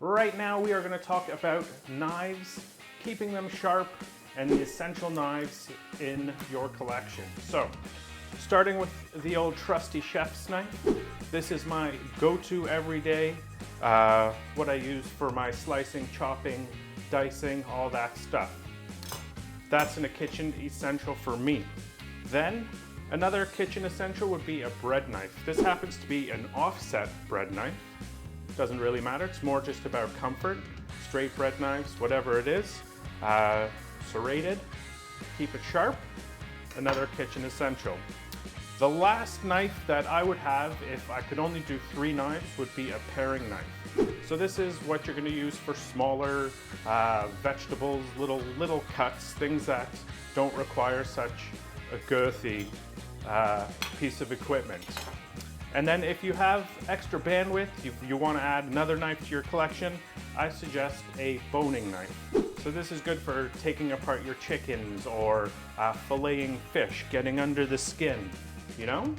Right now we are going to talk about knives, keeping them sharp, and the essential knives in your collection. So, starting with the old trusty chef's knife. This is my go-to everyday, what I use for my slicing, chopping, dicing, all that stuff. That's in a kitchen essential for me. Then, another kitchen essential would be a bread knife. This happens to be an offset bread knife. Doesn't really matter, it's more just about comfort. Straight bread knives, whatever it is. Serrated, keep it sharp. Another kitchen essential. The last knife that I would have if I could only do 3 knives would be a paring knife. So this is what you're going to use for smaller vegetables, little cuts, things that don't require such a girthy piece of equipment. And then if you have extra bandwidth, you want to add another knife to your collection, I suggest a boning knife. So this is good for taking apart your chickens or filleting fish, getting under the skin, you know?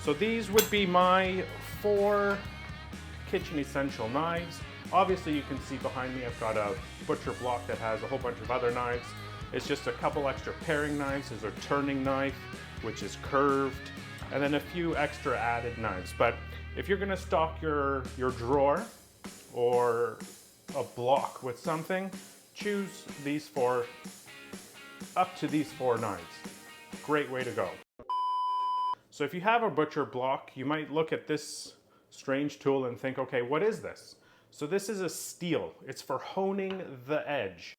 So these would be my 4 kitchen essential knives. Obviously you can see behind me I've got a butcher block that has a whole bunch of other knives. It's just a couple extra paring knives. There's a turning knife, which is curved, and then a few extra added knives. But if you're gonna stock your drawer or a block with something, choose these 4, up to these 4 knives. Great way to go. So if you have a butcher block, you might look at this strange tool and think, okay, what is this? So this is a steel. It's for honing the edge.